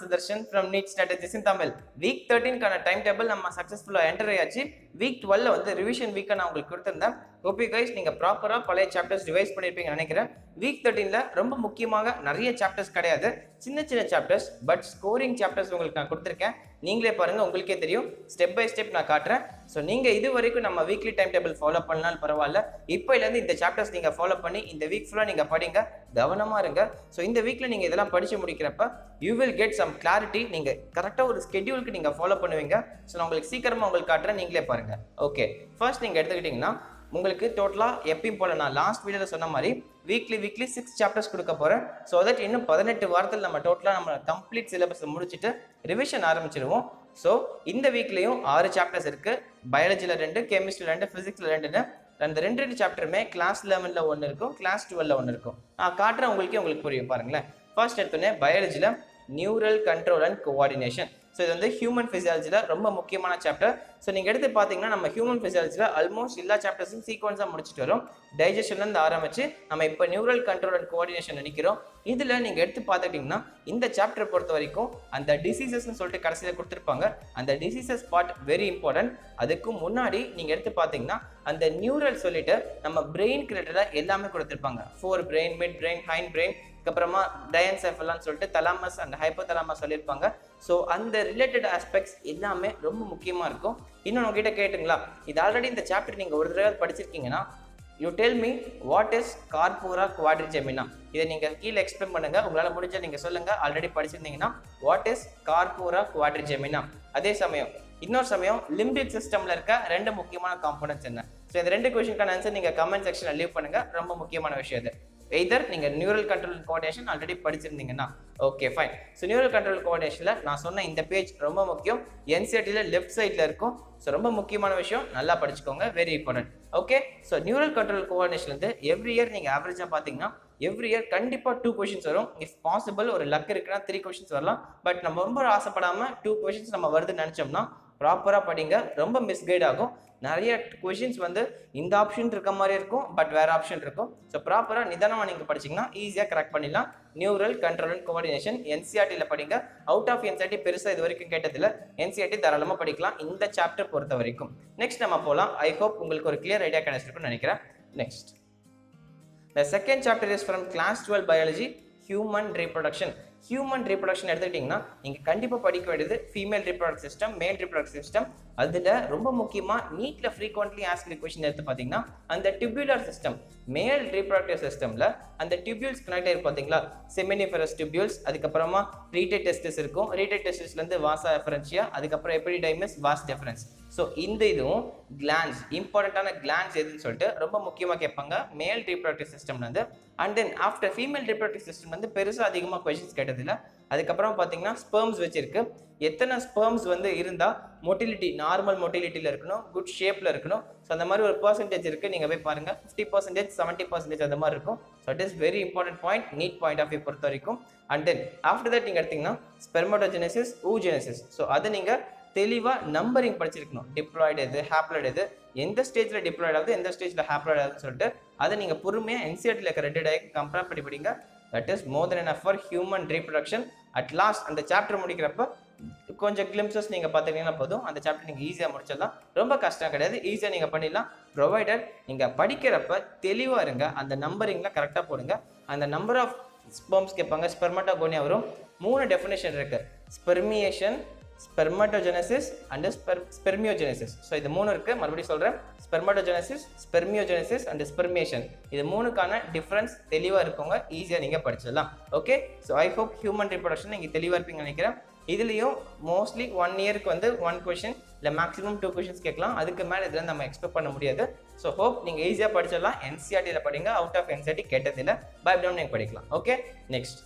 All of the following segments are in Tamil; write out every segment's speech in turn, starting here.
Sudarshan from Neet Strategies in Tamil. Week 13 கான timetable நம்ம சக்சஸ்ஃபுல்லா என்டர் ஆயாச்சு. Week 12 வந்து ரிவிஷன் வீக்கா நான் உங்களுக்கு கொடுத்திருந்தேன். ஹோப் யூ கைஸ் நீங்க ப்ராப்பரா பழைய சாப்டர்ஸ் ரிவைஸ் பண்ணிருப்பீங்கன்னு நினைக்கிறேன். Week 13ல ரொம்ப முக்கியமாக நிறைய சாப்டர்ஸ் கிடையாது, சின்ன சின்ன சாப்டர்ஸ், பட் ஸ்கோரிங் சாப்டர்ஸ் உங்களுக்கு நான் கொடுத்திருக்கேன். நீங்களே பாருங்க, உங்களுக்கே தெரியும். ஸ்டெப் பை ஸ்டெப் நான் காட்டுறேன். ஸோ நீங்க இது வரைக்கும் நம்ம வீக்லி டைம் டேபிள் ஃபாலோ பண்ணாலும் பரவாயில்ல, இப்போலேருந்து இந்த சாப்டர்ஸ் நீங்க ஃபாலோ பண்ணி இந்த வீக் ஃபுல்லா நீங்க படிங்க, கவனமா இருங்க. ஸோ இந்த வீக்ல நீங்க இதெல்லாம் படிச்சு முடிக்கிறப்ப you will get some clarity. நீங்க கரெக்டா ஒரு ஸ்கெடியூலுக்கு நீங்க ஃபாலோ பண்ணுவீங்க. ஸோ நான் உங்களுக்கு சீக்கிரமா உங்களுக்கு காட்டுறேன், நீங்களே பாருங்க. ஓகே, ஃபர்ஸ்ட் நீங்க எடுத்துக்கிட்டீங்கன்னா உங்களுக்கு டோட்டலா எப்பயும் போல நான் லாஸ்ட் வீடியோல சொன்ன மாதிரி வீக்லி 6 சாப்டர்ஸ் கொடுக்க போறேன். ஸோ தட் இன்னும் 18 வாரத்தில் நம்ம டோட்டலா நம்ம கம்ப்ளீட் சிலபஸ் முடிச்சுட்டு ரிவிஷன் ஆரம்பிச்சிருவோம். ஸோ இந்த வீக்லயும் 6 சாப்டர்ஸ் இருக்கு. பயாலஜில 2, கெமிஸ்ட்ரியில் 2, பிசிக்ஸ்ல 2. அந்த ரெண்டு சாப்டருமே கிளாஸ் 11ல 1 இருக்கும், கிளாஸ் 12ல 1 இருக்கும். நான் காட்டுறேன், உங்களுக்கு புரியும் பாருங்களேன். ஃபர்ஸ்ட் எடுத்தோடனே பயாலஜில neural control and coordination. So இது வந்து ஹியூமன் ஃபிசியாலஜியில் ரொம்ப முக்கியமான சாப்டர். ஸோ நீங்கள் எடுத்து பார்த்தீங்கன்னா நம்ம ஹியூமன் ஃபிசியாலஜியில் ஆல்மோஸ்ட் எல்லா சாப்டர்ஸும் சீக்வன்ஸாக முடிச்சுட்டு வரும். டைஜஷன்லேருந்து ஆரம்பிச்சு நம்ம இப்போ நியூரல் கண்ட்ரோல் அண்ட் கோஆர்டினேஷன் நினைக்கிறோம். இதில் நீங்கள் எடுத்து பார்த்துக்கிட்டிங்கன்னா இந்த சாப்டர் பொறுத்த வரைக்கும் அந்த டிசீசஸ்ன்னு சொல்லிட்டு கடைசியில் கொடுத்துருப்பாங்க. அந்த டிசீசஸ் பார்ட் வெரி இம்பார்ட்டன்ட். அதுக்கு முன்னாடி நீங்கள் எடுத்து பார்த்தீங்கன்னா அந்த நியூரல் சொல்லிட்டு நம்ம பிரெயின் ரிலேட்டடாக எல்லாமே கொடுத்துருப்பாங்க. Four brain, mid brain, hind brain, அதுக்கப்புறமா டயன்செஃபலான்னு சொல்லிட்டு தலாமஸ் அண்ட் ஹைப்போதலாமஸ் சொல்லியிருப்பாங்க. ஸோ அந்த ரிலேட்டட் ஆஸ்பெக்ட்ஸ் எல்லாமே ரொம்ப முக்கியமாக இருக்கும். இன்னொன்று உங்ககிட்ட கேட்டுங்களா, இது ஆல்ரெடி இந்த சாப்டர் நீங்கள் ஒரு தடவை படிச்சிருக்கீங்கன்னா you tell me what is corpora quadrigemina. இதை நீங்கள் கீழே எக்ஸ்பிளைன் பண்ணுங்க, உங்களால் முடிஞ்ச நீங்கள் சொல்லுங்க. ஆல்ரெடி படிச்சிருந்தீங்கன்னா வாட் இஸ் கார்போரா குவாட்ரிஜெமினா. அதே சமயம் இன்னொரு சமயம் லிம்பிக் சிஸ்டம்ல இருக்க 2 முக்கியமான காம்போனன்ட்ஸ் என்ன. ஸோ இந்த 2 கொஸ்டினுக்கான ஆன்சர் நீங்கள் கமெண்ட் செக்ஷனில் லீவ் பண்ணுங்க. ரொம்ப முக்கியமான விஷயம் இது. எய்தர் நீங்க நியூரல் கண்ட்ரோல் கோஆர்டினேஷன் ஆல்ரெடி படிச்சிருந்தீங்கன்னா okay fine. So neural control கோஆர்டினேஷன்ல நான் சொன்ன இந்த பேஜ் ரொம்ப முக்கியம். என்சிஆர்டியில் லெஃப்ட் சைட்ல இருக்கும். ஸோ ரொம்ப முக்கியமான விஷயம், நல்லா படிச்சுக்கோங்க, very important. Okay, so neural control coordination வந்து எவ்ரி இயர் நீங்க ஆவரேஜா பாத்தீங்கன்னா எவ்ரி இயர் கண்டிப்பா 2 கொஸ்டின்ஸ் வரும். இஃப் பாசிபிள் ஒரு லக் இருக்குன்னா 3 கொஸ்டின்ஸ் வரலாம். பட் நம்ம ரொம்ப ஆசைப்படாம 2 கொஸ்டின்ஸ் நம்ம வருதுன்னு நினைச்சோம்னா ப்ராப்பரா படிங்க, ரொம்ப மிஸ்கைட் ஆகும். நிறைய கொஷின்ஸ் வந்து இந்த ஆப்ஷன் இருக்க மாதிரி இருக்கும், பட் வேற ஆப்ஷன் இருக்கும். ஸோ ப்ராப்பராக நிதானமாக நீங்கள் படிச்சிங்கன்னா ஈஸியாக கரெக்ட் பண்ணிடலாம். நியூரல் கண்ட்ரோல் அண்ட் கோஆர்டினேஷன் என்சிஆர்டியில் படிங்க. அவுட் ஆஃப் என்சிஆர்டி பெருசாக இது வரைக்கும் கேட்டதில்ல, என்சிஆர்டி தாராளமாக படிக்கலாம் இந்த சாப்டர் பொறுத்த வரைக்கும். நெக்ஸ்ட் நம்ம போகலாம். ஐ ஹோப் உங்களுக்கு ஒரு கிளியர் ஐடியா கிடைச்சிருக்குன்னு நினைக்கிறேன். Next the second chapter is from class 12 biology, human reproduction. Human reproduction எடுத்துக்கிட்டிங்கன்னா நீங்கள் கண்டிப்பாக படிக்க வேண்டியது ஃபீமேல் ரீப்ரொடக்டிவ் சிஸ்டம், மேல் ரீப்ரொடக்டிவ் சிஸ்டம். அதில் ரொம்ப முக்கியமாக நீட்டில் ஃப்ரீக்வெண்ட்லி ஆஸ்க்டு கொஸ்டின் எடுத்து பார்த்தீங்கன்னா அந்த டியூபுலர் சிஸ்டம், மேல் ரீப்ரொடக்டிவ் சிஸ்டமில் அந்த டியூபியூல்ஸ் கனெக்ட் ஆகிருக்கு பார்த்தீங்களா, செமினிஃபரஸ் டியூபியூல்ஸ், அதுக்கப்புறமா ரீடேட் டெஸ்டிஸ் இருக்கும். ரீடேட் டெஸ்டிஸ்லேருந்து வாசா எஃபரன்சியா, அதுக்கப்புறம் எபிடிடைமஸ், வாஸ் டெஃபரன்ஸ். ஸோ இந்த இதுவும் கிளான்ஸ், இம்பார்ட்டண்ட்டான கிளான்ஸ் எதுன்னு சொல்லிட்டு ரொம்ப முக்கியமாக கேட்பாங்க மேல் ரீப்ரொடக்டிவ் சிஸ்டம்லேருந்து. And then after female reproductive system வந்து பெருசாக அதிகமாக கொஸ்டின்ஸ் கேட்டதில்லை. அதுக்கப்புறம் பார்த்தீங்கன்னா ஸ்பெர்ம்ஸ் வச்சிருக்கு. எத்தனை ஸ்பெர்ம்ஸ் வந்து இருந்தால் மொட்டிலிட்டி நார்மல் மொட்டிலிட்டியில் இருக்கணும், குட் ஷேப்பில் இருக்கணும். ஸோ அந்த மாதிரி ஒரு பர்சன்டேஜ் இருக்குது, நீங்கள் போய் பாருங்கள். 50%, 70% அந்த மாதிரி இருக்கும். So it is very important point NEET point of view பொறுத்த வரைக்கும். அண்ட் தென் ஆஃப்டர் தட் நீங்கள் எடுத்தீங்கன்னா ஸ்பெர்மடோஜெனசிஸ், ஊஜெனசிஸ். ஸோ அதை நீங்கள் தெளிவாக நம்பரிங் படிச்சிருக்கணும். டிப்ளாய்டு எது, ஹாப்ளாய்டு எது, எந்த ஸ்டேஜில் டிப்ளாய்டு ஆகுது, எந்த ஸ்டேஜில் ஹாப்ளாய்டு ஆகுதுன்னு சொல்லிட்டு அதை நீங்கள் பொறுமையாக என்சிஆர்டியில் இருக்க 2 டயக்கு கம்பேர் பண்ணி படிங்க. That is more then enough for human reproduction. At last அந்த சாப்டர் முடிக்கிறப்ப கொஞ்சம் கிளிம்சஸ் நீங்கள் பார்த்துக்கிட்டீங்கன்னா போதும், அந்த சாப்டர் நீங்கள் ஈஸியாக முடிச்சிடலாம். ரொம்ப கஷ்டம் கிடையாது, ஈஸியாக நீங்கள் பண்ணிடலாம். ப்ரொவைடட் நீங்கள் படிக்கிறப்ப தெளிவாக இருங்க, அந்த நம்பரிங்கில் கரெக்டாக போடுங்க. அந்த நம்பர் ஆஃப் ஸ்பெர்ம்ஸ் கேட்பாங்க, ஸ்பெர்மட்டோகோனியா வரும். 3 டெஃபினேஷன் இருக்குது, ஸ்பெர்மியேஷன், ஸ்பெர்மட்டோஜெனசிஸ் அண்ட் ஸ்பெர்மியோஜெனசிஸ். ஸோ இது 3 இருக்குது, மறுபடியும் சொல்கிறேன். Spermatogenesis, spermiogenesis and spermiation. இது 3க்கான டிஃப்ரென்ஸ் தெளிவாக இருக்கவங்க ஈஸியாக நீங்கள் படிச்சிடலாம். Okay, so I hope human reproduction நீங்கள் தெளிவாக இருப்பீங்கன்னு நினைக்கிறேன். இதுலேயும் மோஸ்ட்லி 1 இயருக்கு வந்து 1 கொஷின் இல்லை மேக்ஸிமம் 2 கொஷின்ஸ் கேட்கலாம். அதுக்கு மேலே இதில் நம்ம எக்ஸ்பெக்ட் பண்ண முடியாது. ஸோ ஹோப் நீங்கள் ஈஸியாக படிச்சிடலாம். என்சிஆர்டியில் படிங்க, அவுட் ஆஃப் என்சிஆர்டி கேட்டதில்லை, பயப்படாமல் நீங்கள் படிக்கலாம். Okay, next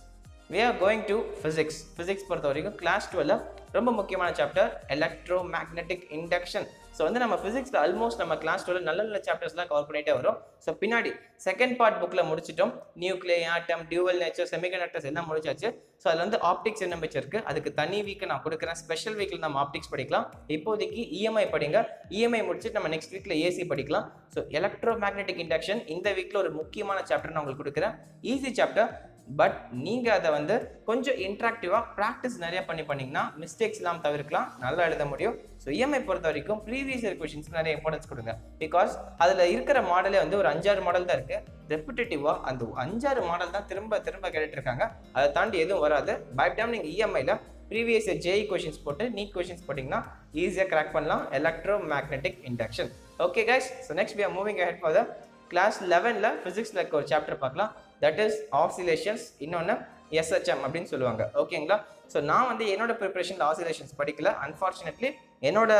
we are going to physics. Physics பொறுத்த வரைக்கும் கிளாஸ் 12 ரொம்ப முக்கியமான chapter electro magnetic induction. So வந்து நம்ம ஃபிசிக்ஸில் ஆல்மோஸ்ட் நம்ம கிளாஸ் 12 நல்ல சாப்டர்ஸ்லாம் கவர் பண்ணிகிட்டே வரும். ஸோ பின்னாடி செகண்ட் பார்ட் புக்கில் முடிச்சிட்டோம். நியூக்ளியர், ஆட்டம், டியூவல் நேச்சர், செமிகண்டக்டர்ஸ் எல்லாம் முடிச்சாச்சு. ஸோ அதில் வந்து ஆப்டிக்ஸ் என்ன வச்சிருக்கு, அதுக்கு தனி வீக்கு நான் கொடுக்குறேன். ஸ்பெஷல் வீக்கில் நம்ம ஆப்டிக்ஸ் படிக்கலாம். இப்போதைக்கு இஎம்ஐ படிங்க. இஎம்ஐ முடிச்சுட்டு நம்ம நெக்ஸ்ட் வீக்கில் ஏசி படிக்கலாம். ஸோ எலக்ட்ரோ மேக்னெட்டிக் இண்டக்ஷன் இந்த வீக்கில் ஒரு முக்கியமான சாப்டர் நான் உங்களுக்கு கொடுக்குறேன். ஈஸி சாப்டர், பட் நீங்கள் அதை வந்து கொஞ்சம் இன்ட்ராக்டிவாக ப்ராக்டிஸ் நிறைய பண்ணிங்கன்னா மிஸ்டேக்ஸ் எல்லாம் தவிர்க்கலாம், நல்லா எழுத முடியும். ஸோ இஎம்ஐ பொறுத்த வரைக்கும் ப்ரீவியஸ் இயர் கொஷின்ஸ்க்கு நிறைய இம்பார்ட்டன்ஸ் கொடுங்க. பிகாஸ் அதில் இருக்கிற மாடலே வந்து ஒரு 5-6 மாடல் தான் இருக்குது. ரெப்பிட்டேட்டிவாக அந்த 5-6 மாடல் தான் திரும்ப திரும்ப கேட்டுட்டு இருக்காங்க. அதை தாண்டி எதுவும் வராது. பை டைம் நீங்கள் இஎம்ஐயில் ப்ரீவியஸ் இயர் ஜேஇ கொஷின்ஸ் போட்டு நீட் கொஷின்ஸ் போட்டிங்கன்னா ஈஸியாக கிராக் பண்ணலாம் electromagnetic induction. Okay guys, so next we are moving ahead for the class 11ல் ஃபிசிக்ஸில் இருக்க ஒரு சாப்டர் பார்க்கலாம். தட் இஸ் ஆசிலேஷன்ஸ், இன்னொன்று எஸ்ஹெச்எம் அப்படின்னு சொல்லுவாங்க. ஓகேங்களா? ஸோ நான் வந்து என்னோட ப்ரிப்பரேஷனில் ஆசிலேஷன்ஸ் படிக்கல. அன்ஃபார்ச்சுனேட்லி என்னோட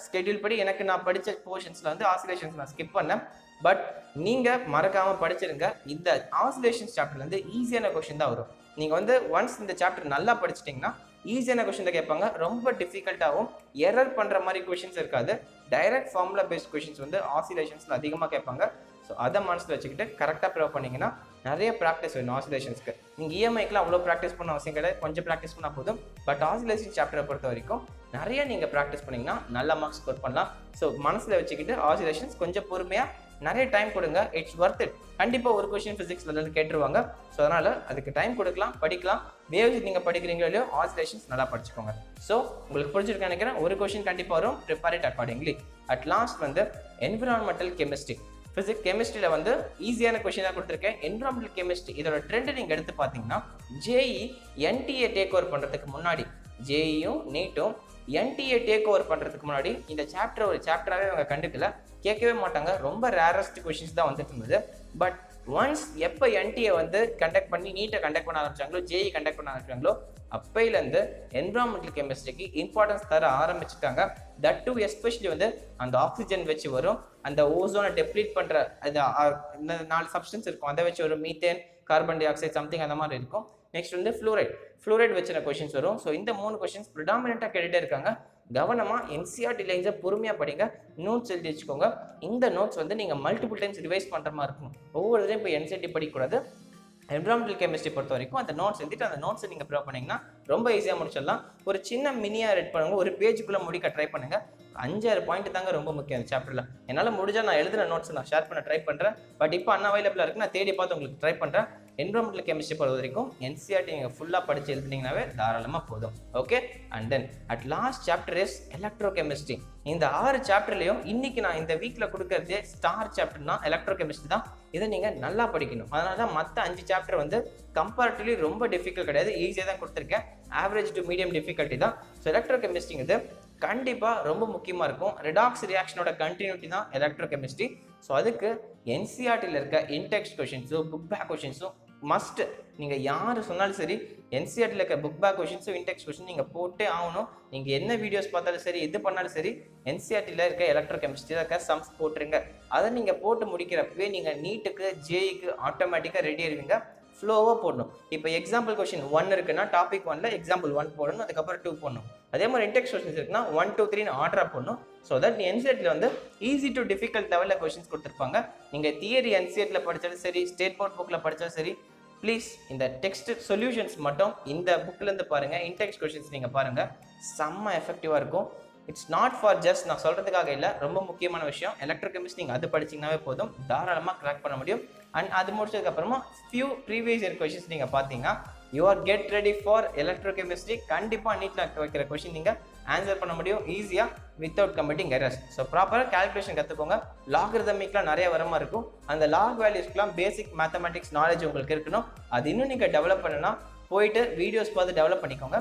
ஸ்கெடியூல் படி எனக்கு நான் படித்த போர்ஷன்ஸில் வந்து ஆசிலேஷன்ஸ் நான் ஸ்கிப் பண்ணேன். பட் நீங்கள் மறக்காமல் படிச்சிருங்க. இந்த ஆசிலேஷன்ஸ் சாப்டர்லேருந்து ஈஸியான கொஷின் தான் வரும். நீங்கள் வந்து ஒன்ஸ் இந்த சாப்டர் நல்லா படிச்சிட்டிங்கன்னா ஈஸியான கொஷின் தான் கேட்பாங்க. ரொம்ப டிஃபிகல்ட்டாகவும் எரர் பண்ணுற மாதிரி கொஷின்ஸ் இருக்காது. டைரக்ட் ஃபார்முலா பேஸ்ட் கொஷின்ஸ் வந்து ஆசிலேஷன்ஸில் அதிகமாக கேட்பாங்க. ஸோ அதை மனசில் வச்சுக்கிட்டு கரெக்டாக ப்ரிப்பேர் பண்ணிங்கன்னா நிறைய ப்ராக்டிஸ் வேணும் ஆசிலேஷன்ஸ்க்கு. நீங்கள் இஎம்ஐக்கெலாம் அவ்வளோ ப்ராக்டிஸ் பண்ண அவசியம் கிடையாது, கொஞ்சம் ப்ராக்டிஸ் பண்ணால் போதும். பட் ஆசிலேஷன் சாப்டரை பொறுத்த வரைக்கும் நிறைய நீங்கள் ப்ராக்டிஸ் பண்ணிங்கன்னா நல்ல மார்க்ஸ் ஸ்கோர் பண்ணலாம். ஸோ மனசில் வச்சுக்கிட்டு ஆசிலேஷன்ஸ் கொஞ்சம் பொறுமையாக நிறைய டைம் கொடுங்க. It's worth it. கண்டிப்பாக ஒரு கொஷின் ஃபிசிக்ஸ்லேருந்து கேட்டுருவாங்க. ஸோ அதனால் அதுக்கு டைம் கொடுக்கலாம், படிக்கலாம். வேவ்ஸ் நீங்கள் படிக்கிறீங்களோ இல்லையோ ஆசிலேஷன்ஸ் நல்லா படிச்சுக்கோங்க. ஸோ உங்களுக்கு பிடிச்சிருக்கேன் நினைக்கிறேன். ஒரு கொஷின் கண்டிப்பாக வரும், prepare it accordingly. At last வந்து என்விரான்மெண்டல் கெமிஸ்ட்ரி, ஃபிசிக்ஸ் கெமிஸ்ட்ரியில் வந்து ஈஸியான கொஷினாக கொடுத்துருக்கேன். என்விரான்மெண்டல் கெமிஸ்ட்ரி இதோட ட்ரெண்ட் நீங்கள் எடுத்து பார்த்தீங்கன்னா ஜேஇ என்டிஏ டேக் ஓவர் பண்ணுறதுக்கு முன்னாடி, ஜேஇயும் நீட்டும் என்டிஏ டேக் ஓவர் பண்ணுறதுக்கு முன்னாடி இந்த சாப்டர் ஒரு சாப்டராகவே அவங்க கண்டுக்கல, கேட்கவே மாட்டாங்க. ரொம்ப ரேரஸ்ட் கொஷின்ஸ் தான் வந்துட்டு இருந்தது. பட் ஒன்ஸ் எப்போ என்டிஏ வந்து கண்டக்ட் பண்ணி நீட்டை கண்டக்ட் பண்ண ஆரம்பிச்சாங்களோ, ஜேஇ கண்டக்ட் பண்ண ஆரம்பிச்சாங்களோ, அப்பையிலேருந்து என்விரான்மெண்டல் கெமிஸ்ட்ரிக்கு இம்பார்ட்டன்ஸ் தர ஆரம்பிச்சுட்டாங்க. தட் டூ எஸ்பெஷலி வந்து அந்த ஆக்சிஜன் வச்சு வரும், அந்த ஓசோனை டெப்ளீட் பண்ணுற அந்த 4 சப்ஸ்டன்ஸ் இருக்கும், அதை வச்சு வரும். Methane, carbon di oxide something அந்த மாதிரி இருக்கும். நெக்ஸ்ட் வந்து ஃப்ளூரைட் வச்சுன கொஷின்ஸ் வரும். ஸோ இந்த 3 கொஷின்ஸ் ப்ரிடாமினெண்ட்டாக கேட்டுகிட்டே இருக்காங்க. கவனமாக என்சிஆர்டி லைன்ஸை பொறுமையாக படிங்க, நோட்ஸ் எழுதி வச்சுக்கோங்க. இந்த நோட்ஸ் வந்து நீங்கள் மல்டிபிள் டைம்ஸ் ரிவைஸ் பண்ணுற மாதிரி இருக்கும். ஒவ்வொரு இதையும் இப்போ என்சிஆர்டி படிக்கக்கூடாது. என்விரான்மெண்டல் கெமிஸ்ட்ரி பொறுத்த வரைக்கும் அந்த நோட்ஸ் எழுதிட்டு அந்த நோட்ஸை நீங்கள் ப்ரிப்பேர் பண்ணிங்கன்னா ரொம்ப ஈஸியாக முடிச்சிடலாம். ஒரு சின்ன மினியாக ரெட் பண்ணுங்க, ஒரு பேஜுக்குள்ளே முடிக்க ட்ரை பண்ணுங்கள். 5-6 பாயிண்ட் தாங்க ரொம்ப முக்கியம் அந்த சாப்டரில். என்னால் முடிஞ்சால் நான் எழுதுன நோட்ஸ் நான் ஷேர் பண்ண ட்ரை பண்ணுறேன். பட் இப்போ அவைலபிளாக இருக்குது, நான் தேடி பார்த்து உங்களுக்கு ட்ரை பண்ணுறேன். என்விரான்மெண்டல் கெமிஸ்ட்ரி பொறுத்த வரைக்கும் என்சிஆர்டி நீங்கள் ஃபுல்லாக படித்து எழுதுனீங்கன்னாவே தாராளமாக போதும். Okay, and then at last chapter is electro chemistry. இந்த 6 சாப்டர்லையும் இன்னைக்கு நான் இந்த வீக்கில் கொடுக்கறதே ஸ்டார் சாப்டர்னா எலக்ட்ரோ கெமிஸ்ட்ரி தான். இதை நீங்கள் நல்லா படிக்கணும். அதனால தான் மற்ற 5 சாப்டர் வந்து கம்பேரிட்டிவ்லி ரொம்ப டிஃபிகல்ட் கிடையாது, ஈஸியாக தான் கொடுத்துருக்கேன். ஆவரேஜ் டு மீடியம் டிஃபிகல்ட்டி தான். ஸோ எலக்ட்ரோ கெமிஸ்ட்ரிங்கிறது கண்டிப்பாக ரொம்ப முக்கியமாக இருக்கும். ரெடாக்ஸ் ரியாக்ஷனோட கண்டினியூட்டி தான் எலக்ட்ரோ கெமிஸ்ட்ரி. ஸோ அதுக்கு என்சிஆர்டியில் இருக்க இன்டெக்ஸ்ட் கொஷின்ஸும் புக் பேக் கொஷின்ஸும் மஸ்ட். நீங்கள் யார் சொன்னாலும் சரி, என்சிஆர்டியில் இருக்க புக் பேக் கொஷின்ஸும் இன்டெக்ஸ்ட் கொஷின் நீங்கள் போட்டே ஆகணும். நீங்கள் என்ன வீடியோஸ் பார்த்தாலும் சரி, எது பண்ணாலும் சரி, என்சிஆர்டியில் இருக்க எலக்ட்ரோ கெமிஸ்ட்ரியில் இருக்க சம்ஸ் போட்டுருங்க. அதை நீங்கள் போட்டு முடிக்கிறப்பவே நீங்கள் நீட்டுக்கு ஜேஇக்கு ஆட்டோமேட்டிக்காக ரெடி ஆயிருவீங்க. ஃப்ளோவாக போடணும். இப்போ எக்ஸாம்பிள் கொஷின் 1 இருக்குன்னா டாபிக் 1ல் எக்ஸாம்பிள் 1 போடணும், அதுக்கப்புறம் 2 போடணும். அதே மாதிரி இன்டெக்ஸ்ட் கொஷின்ஸ் இருக்குன்னா 1, 2, 3 ஆர்டராக போடணும். ஸோ தட் நீ என்சிஆர்டியில் வந்து ஈஸி டு டிஃபிகல்ட் லெவலில் கொஷின்ஸ் கொடுத்துருப்பாங்க. நீங்கள் தியரி என்சிஆர்டியில் படித்தாலும் சரி, ஸ்டேட் போர்ட் புக்கில் படித்தாலும் சரி, ப்ளீஸ் இந்த டெக்ஸ்ட் சொல்யூஷன்ஸ் மட்டும் இந்த புக்கிலேருந்து பாருங்கள். இன்டெக்ஸ்ட் கொஷின்ஸ் நீங்கள் பாருங்கள், செம்ம எஃபெக்டிவாக இருக்கும். இட்ஸ் நாட் ஃபார் ஜஸ்ட் நான் சொல்கிறதுக்காக இல்லை, ரொம்ப முக்கியமான விஷயம். எலக்ட்ரோ கெமிஸ்ட்ரி நீங்கள் அது படிச்சிங்கனாவே போதும், தாராளமாக கிராக் பண்ண முடியும். அண்ட் அது முடிச்சதுக்கப்புறமா ஃபியூ ப்ரீவியஸ் இயர் கொஷின்ஸ் நீங்கள் பார்த்தீங்கன்னா you are get ready for electro chemistry. கண்டிப்பாக நீட்டில் வைக்கிற கொஷின் நீங்கள் ஆன்சர் பண்ண முடியும் ஈஸியாக வித்தவுட் கமிட்டிங் எரர்ஸ். ஸோ ப்ராப்பராக கால்குலேஷன் கற்றுக்கோங்க. லாகரிதமிக்லாம் நிறைய வரமா இருக்கும். அந்த லாக் வேல்யூஸ்க்குலாம் பேசிக் மேத்தமெட்டிக்ஸ் நாலேஜ் உங்களுக்கு இருக்கணும். அது இன்னும் நீங்கள் டெவலப் பண்ணணும்னா போயிட்டு வீடியோஸ் பார்த்து டெவலப் பண்ணிக்கோங்க.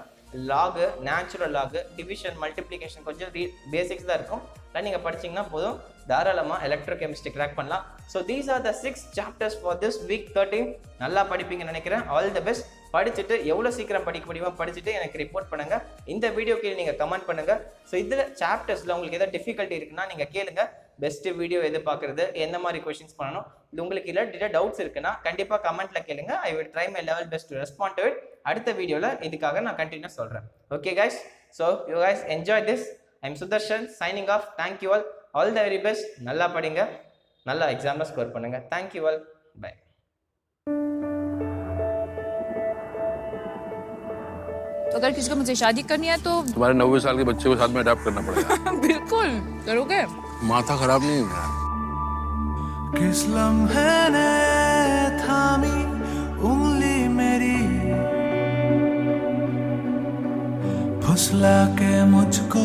Log, natural log, division, multiplication கொஞ்சம் பேசிக்ஸ் தான் இருக்கும். அதை நீங்கள் படிச்சிங்கன்னா போதும், தாராளமாக எலக்ட்ரோ கெமிஸ்ட்ரி கிராக் பண்ணலாம். So these are the 6 chapters for this week 13. நல்லா படிப்பீங்கன்னு நினைக்கிறேன். All the best. படிச்சுட்டு எவ்வளோ சீக்கிரம் படிக்க முடியுமோ படிச்சுட்டு எனக்கு ரிப்போர்ட் பண்ணுங்கள். இந்த வீடியோக்கு நீங்கள் கமெண்ட் பண்ணுங்கள். ஸோ இதில் சாப்டர்ஸில் உங்களுக்கு எதாவது டிஃபிகல்ட்டி இருக்குன்னா நீங்கள் கேளுங்க. பெஸ்ட்டு வீடியோ எது பார்க்குறது, எந்த மாதிரி கொஷின்ஸ் பண்ணணும், இது உங்களுக்கு இல்லை டவுட்ஸ் இருக்குன்னா கண்டிப்பாக கமெண்ட்டில் கேளுங்க. I will try my level best to respond to it. அடுத்த வீடியோவில் இதுக்காக நான் கண்டினியூ சொல்கிறேன். Okay guys, so you guys enjoy this. I am Sudarshan signing off. Thank you all the very best. நல்லா படிங்க, நல்லா எக்ஸாமில் ஸ்கோர் பண்ணுங்கள். Thank you all, bye. तो अगर किसी को मुझसे शादी करनी है तो तुम्हारे 90 साल के बच्चे को साथ में अडॉप्ट करना पड़ेगा। बिल्कुल करोगे। माथा खराब नहीं है। किस लम्हे ने थामी उंगली मेरी फुसला के मुझको